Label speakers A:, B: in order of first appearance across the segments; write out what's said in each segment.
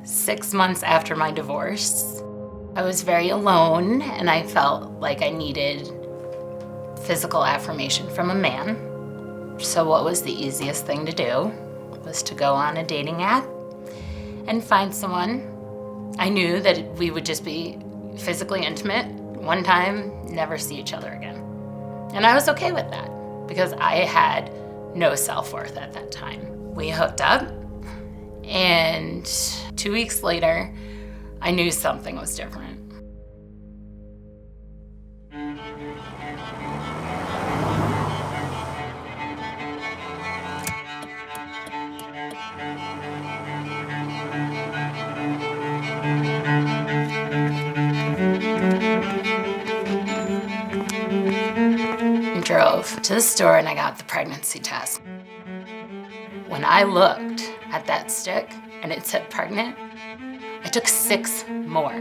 A: 6 months after my divorce, I was very alone and I felt like I needed physical affirmation from a man. So what was the easiest thing to do was to go on a dating app and find someone. I knew that we would just be physically intimate one time, never see each other again. And I was okay with that because I had no self-worth at that time. We hooked up, and 2 weeks later, I knew something was different. I drove to the store and I got the pregnancy test. When I looked at that stick and it said pregnant, I took 6 more.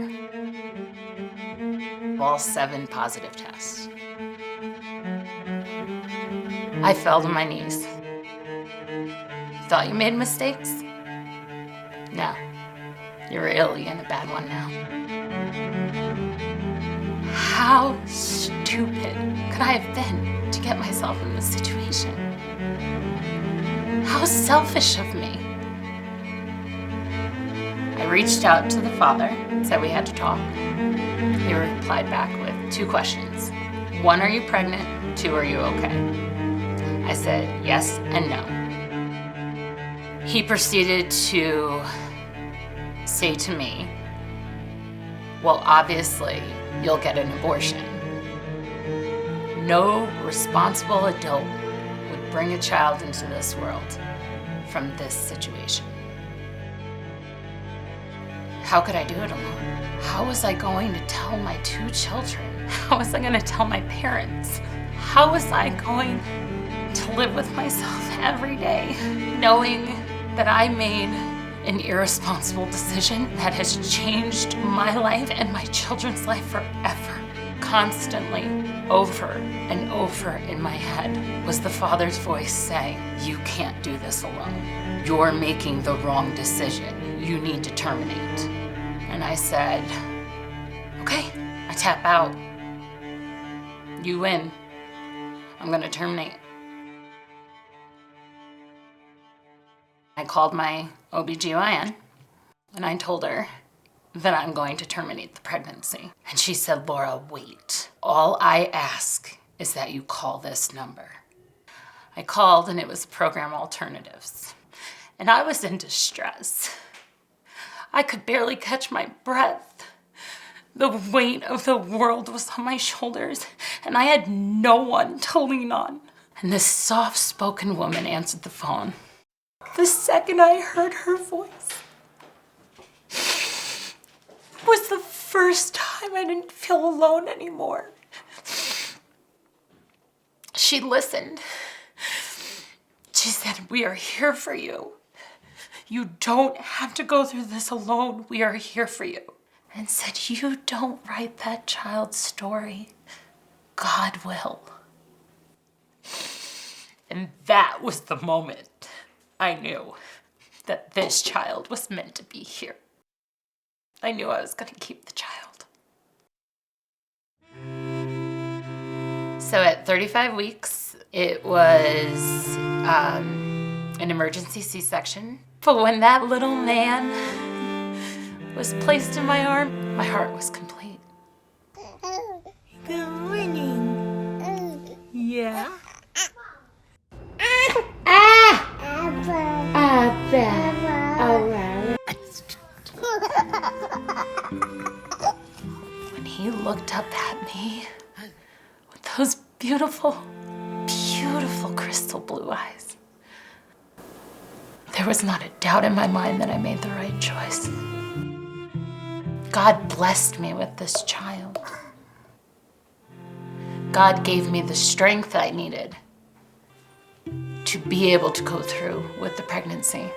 A: All 7 positive tests. I fell to my knees. Thought you made mistakes? No, you're really in a bad one now. How stupid could I have been to get myself in this situation? How selfish of me. I reached out to the father, said we had to talk. He replied back with 2 questions. 1, are you pregnant? 2, are you okay? I said yes and no. He proceeded to say to me, well, obviously, you'll get an abortion. No responsible adult would bring a child into this world from this situation. How could I do it alone? How was I going to tell my 2 children? How was I going to tell my parents? How was I going to live with myself every day, knowing that I made an irresponsible decision that has changed my life and my children's life forever? Constantly, over and over in my head was the Father's voice saying, you can't do this alone. You're making the wrong decision. You need to terminate. And I said, okay, I tap out. You win. I'm gonna terminate. I called my OBGYN and I told her that I'm going to terminate the pregnancy. And she said, Laura, wait. All I ask is that you call this number. I called and it was Program Alternatives. And I was in distress. I could barely catch my breath. The weight of the world was on my shoulders and I had no one to lean on. And this soft-spoken woman answered the phone. The second I heard her voice was the first time I didn't feel alone anymore. She listened. She said, we are here for you. You don't have to go through this alone. We are here for you. And said, you don't write that child's story. God will. And that was the moment I knew that this child was meant to be here. I knew I was going to keep the child. So at 35 weeks, it was an emergency C-section. But when that little man was placed in my arm, my heart was complete.
B: Good morning. Yeah.
A: When he looked up at me with those beautiful, beautiful crystal blue eyes, there was not a doubt in my mind that I made the right choice. God blessed me with this child. God gave me the strength I needed to be able to go through with the pregnancy.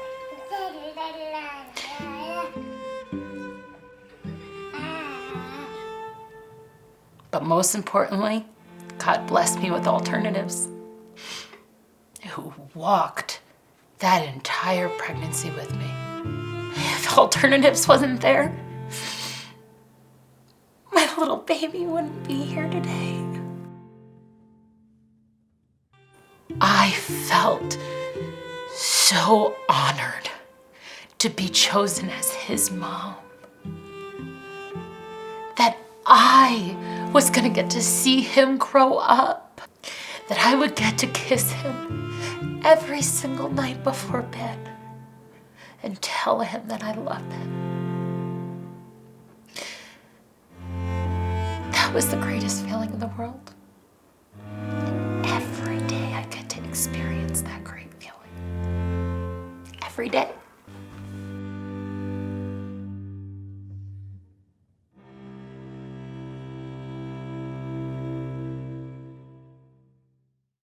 A: But most importantly, God blessed me with alternatives who walked that entire pregnancy with me. alternatives wasn't there, my little baby wouldn't be here today. I felt so honored to be chosen as his mom. That I was gonna get to see him grow up. That I would get to kiss him every single night before bed and tell him that I love him. That was the greatest feeling in the world. Every day I get to experience that great feeling. Every day.